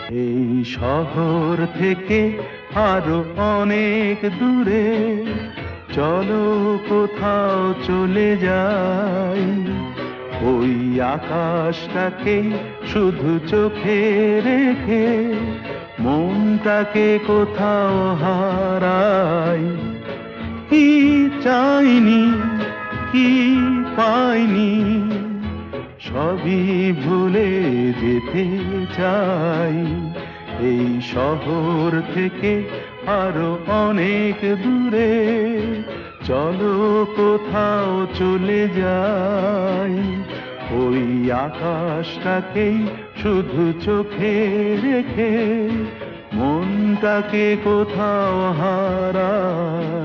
এই শহর থেকে আরো অনেক দূরে চলো কোথাও চলে যাই। ওই আকাশটাকে শুধু চোখে রেখে মনটাকে কোথাও হারাই। কি চাইনি, কি পাইনি, সবই ভুলে যেতে চাই। এই শহর থেকে আরো অনেক দূরে চলো কোথাও চলে যাই। ওই আকাশটাকেই শুধু চোখে রেখে মনটাকে কোথাও হারাই।